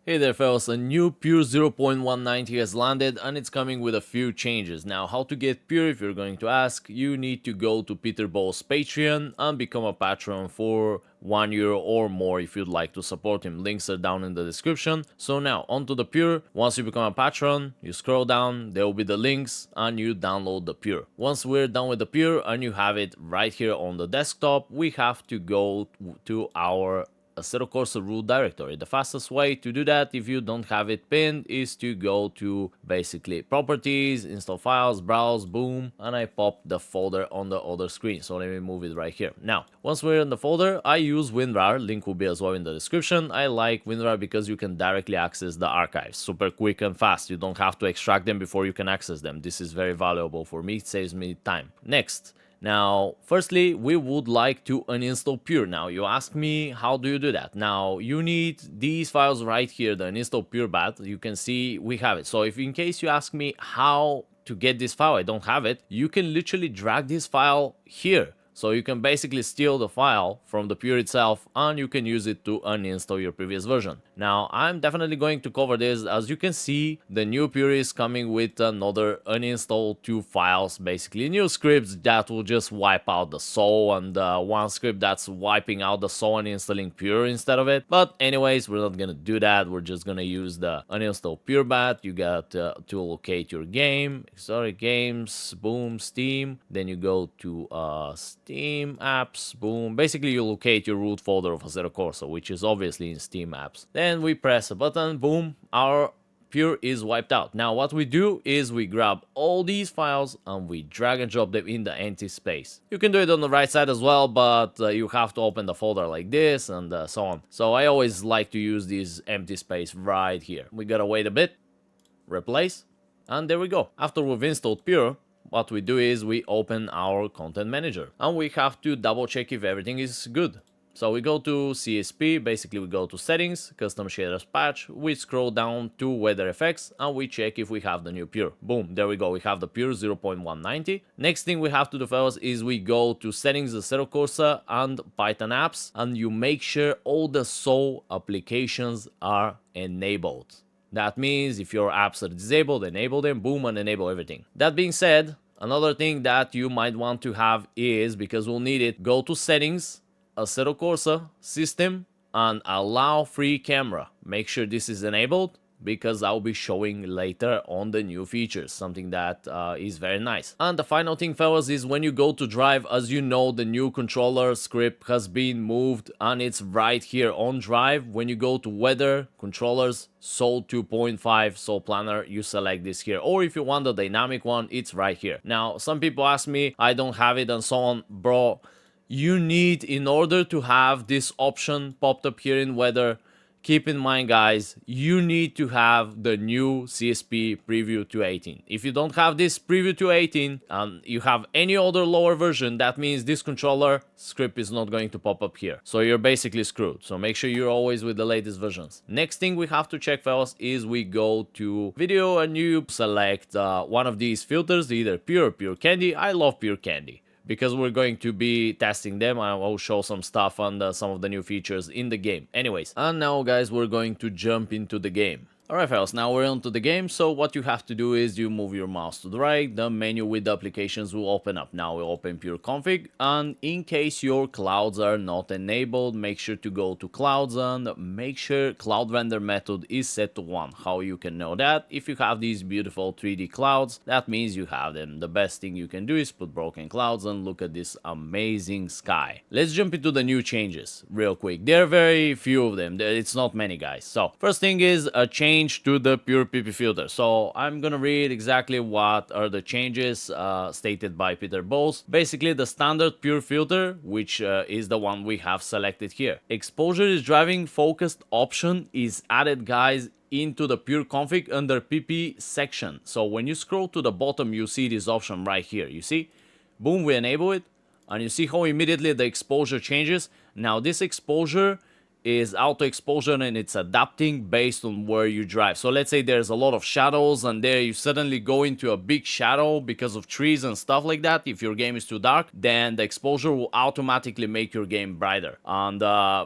Hey there fellas, a new Pure 0.190 has landed and it's coming with a few changes. Now, how to get Pure, if you're going to ask, you need to go to Peter Ball's Patreon and become a patron for €1 or more if you'd like to support him. Links are down in the description. So now, onto the Pure. Once you become a patron, you scroll down, there will be the links and you download the Pure. Once we're done with the Pure and you have it right here on the desktop, we have to go to our Assetto Corsa root directory. The fastest way to do that, if you don't have it pinned, is to go to basically properties, install files, browse, boom, and I pop the folder on the other screen. So let me move it right here. Now, once we're in the folder, I use Winrar. Link will be as well in the description. I like Winrar because you can directly access the archives super quick and fast. You don't have to extract them before you can access them. This is very valuable for me. It saves me time. Next. Now, firstly, we would like to uninstall Pure. Now, you ask me, how do you do that? Now, you need these files right here, the uninstall Pure bat. You can see we have it. So if in case you ask me how to get this file, I don't have it, you can literally drag this file here. So you can basically steal the file from the Pure itself and you can use it to uninstall your previous version. Now, I'm definitely going to cover this. As you can see, the new Pure is coming with another uninstall 2 files, basically new scripts that will just wipe out the soul, and one script that's wiping out the soul and installing Pure instead of it. But anyways, we're not gonna do that. We're just gonna use the uninstall Pure bat. You got to locate your game, sorry, games, boom, Steam. Then you go to Steam apps, boom. Basically, you locate your root folder of Assetto Corsa, which is obviously in Steam apps. Then we press a button, boom, our Pure is wiped out. Now, what we do is we grab all these files and we drag and drop them in the empty space. You can do it on the right side as well, but you have to open the folder like this and so on. So I always like to use this empty space right here. We gotta wait a bit, replace, and there we go. After we've installed Pure, what we do is we open our Content Manager and we have to double check if everything is good. So we go to CSP, basically we go to settings, custom shaders patch, we scroll down to weather effects and we check if we have the new Pure. Boom, there we go, we have the Pure 0.190. Next thing we have to do fellas is we go to settings, Assetto Corsa and Python apps, and you make sure all the SOL applications are enabled. That means if your apps are disabled, enable them, boom, and enable everything. That being said, another thing that you might want to have is, because we'll need it, go to settings, Assetto Corsa, system, and allow free camera. Make sure this is enabled, because I'll be showing later on the new features, something that is very nice. And the final thing fellas is when you go to drive, as you know, the new controller script has been moved and it's right here on drive. When you go to weather, controllers, Sol 2.5, Sol Planner, you select this here, or if you want the dynamic one, it's right here. Now, some people ask me, I don't have it and so on. Bro, you need, in order to have this option popped up here in weather, keep in mind guys, you need to have the new CSP Preview 218. If you don't have this Preview 218 and you have any other lower version, that means this controller script is not going to pop up here. So you're basically screwed. So make sure you're always with the latest versions. Next thing we have to check fellas is we go to video and you select one of these filters, either Pure or Pure Candy. I love Pure Candy, because we're going to be testing them. I will show some stuff on some of the new features in the game. Anyways, and now guys, we're going to jump into the game. Alright fellas, now we're onto the game, so what you have to do is you move your mouse to the right, the menu with the applications will open up. Now we'll open Pure Config, and in case your clouds are not enabled, make sure to go to clouds and make sure cloud render method is set to 1. How you can know that? If you have these beautiful 3D clouds, that means you have them. The best thing you can do is put broken clouds and look at this amazing sky. Let's jump into the new changes real quick. There are very few of them, it's not many guys. So first thing is a change to the Pure PP filter. So I'm gonna read exactly what are the changes stated by Peter Bowles. Basically the standard Pure filter, which is the one we have selected here. Exposure is driving focused option is added guys into the Pure Config under PP section. So when you scroll to the bottom, you see this option right here. You see? Boom, we enable it and you see how immediately the exposure changes. Now this exposure is auto exposure, and it's adapting based on where you drive. So let's say there's a lot of shadows and there you suddenly go into a big shadow because of trees and stuff like that. If your game is too dark, then the exposure will automatically make your game brighter. And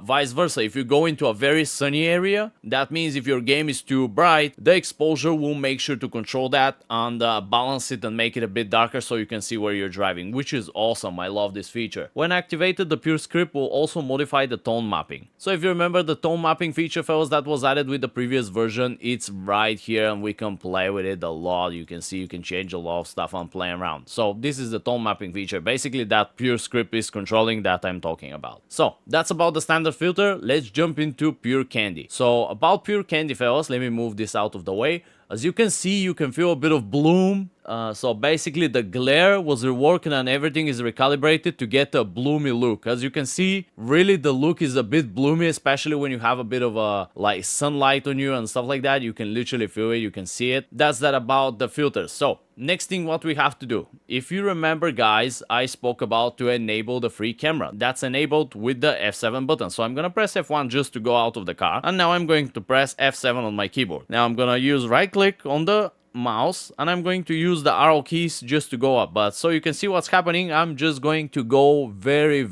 vice versa, if you go into a very sunny area, that means if your game is too bright, the exposure will make sure to control that and balance it and make it a bit darker so you can see where you're driving, which is awesome. I love this feature. When activated, the pure script will also modify the tone mapping. So if you remember the tone mapping feature, fellas, that was added with the previous version, it's right here and we can play with it a lot. You can see you can change a lot of stuff and play around. So this is the tone mapping feature. Basically that pure script is controlling that I'm talking about. So that's about the standard filter. Let's jump into pure candy. So about pure candy, fellas, let me move this out of the way. As you can see, you can feel a bit of bloom. So basically the glare was reworked and everything is recalibrated to get a bloomy look. As you can see, really the look is a bit bloomy, especially when you have a bit of a like sunlight on you and stuff like that. You can literally feel it, you can see it. That's that about the filters. So next thing what we have to do. If you remember, guys, I spoke about to enable the free camera. That's enabled with the F7 button. So I'm gonna press F1 just to go out of the car. And now I'm going to press F7 on my keyboard. Now I'm gonna use right click on the mouse and I'm going to use the arrow keys just to go up. But so you can see what's happening, I'm just going to go very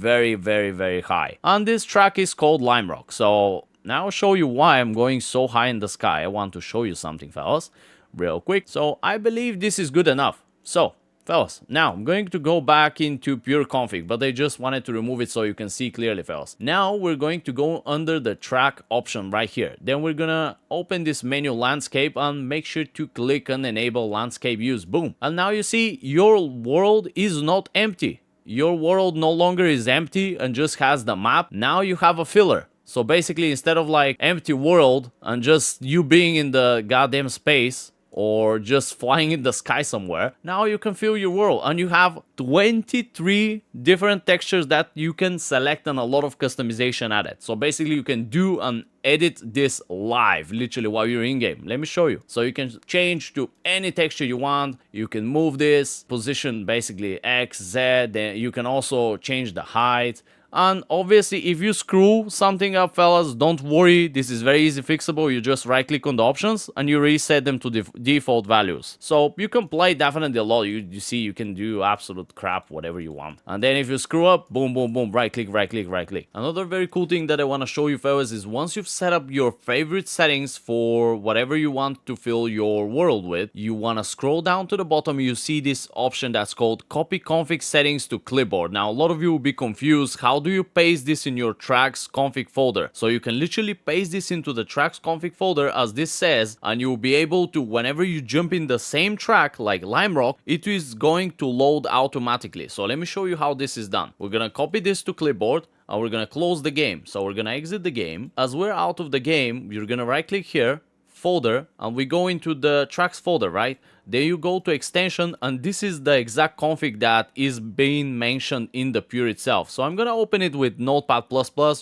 high. And this track is called Lime Rock. So now I'll show you why I'm going so high in the sky. I want to show you something, fellas, real quick. So I believe this is good enough. So fellas, now I'm going to go back into pure config, but I just wanted to remove it so you can see clearly, fellas. Now we're going to go under the track option right here. Then we're gonna open this menu landscape and make sure to click on enable landscape use. Boom. And now you see your world is not empty. Your world no longer is empty and just has the map. Now you have a filler. So basically, instead of like empty world and just you being in the goddamn space, or just flying in the sky somewhere, now you can feel your world and you have 23 different textures that you can select and a lot of customization added. So basically you can do and edit this live, literally while you're in game. Let me show you. So you can change to any texture you want. You can move this position basically X, Z, then you can also change the height. And obviously, if you screw something up, fellas, don't worry. This is very easy fixable. You just right click on the options and you reset them to default values. So you can play definitely a lot. You see, you can do absolute crap, whatever you want. And then if you screw up, boom, boom, boom, right click, right click, right click. Another very cool thing that I want to show you, fellas, is once you've set up your favorite settings for whatever you want to fill your world with, you want to scroll down to the bottom. You see this option that's called copy config settings to clipboard. Now, a lot of you will be confused. How do you paste this in your tracks config folder? So you can literally paste this into the tracks config folder as this says, and you will be able to, whenever you jump in the same track like Lime Rock, it is going to load automatically. So let me show you how this is done. We're gonna copy this to clipboard and we're gonna close the game. So we're gonna exit the game. As we're out of the game, you're gonna right click here, folder, and we go into the tracks folder, right? Then you go to extension, and this is the exact config that is being mentioned in the Pure itself. So I'm gonna open it with Notepad++.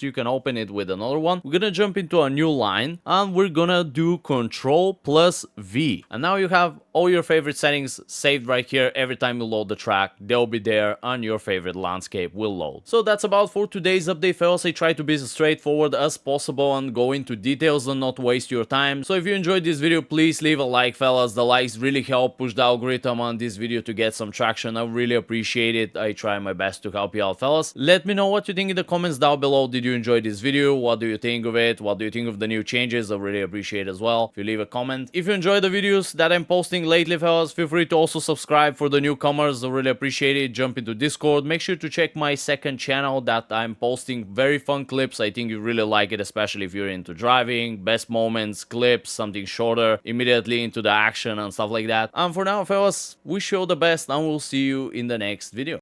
You can open it with another one. We're gonna jump into a new line and we're gonna do Control+V. And now you have all your favorite settings saved right here. Every time you load the track, they'll be there and your favorite landscape will load. So that's about for today's update, fellas. I try to be as straightforward as possible and go into details and not waste your time. So if you enjoyed this video, please leave a like, fellas. The likes really help push the algorithm on this video to get some traction. I really appreciate it. I try my best to help you out, fellas. Let me know what you think in the comments down below. Did you enjoy this video? What do you think of it? What do you think of the new changes? I really appreciate it as well if you leave a comment. If you enjoy the videos that I'm posting lately, fellas, feel free to also subscribe for the newcomers. I really appreciate it. Jump into Discord. Make sure to check my second channel that I'm posting very fun clips. I think you really like it, especially if you're into driving, best moments, clips, something shorter, immediately into the action and stuff like that. And for now, fellas, wish you all the best and we'll see you in the next video.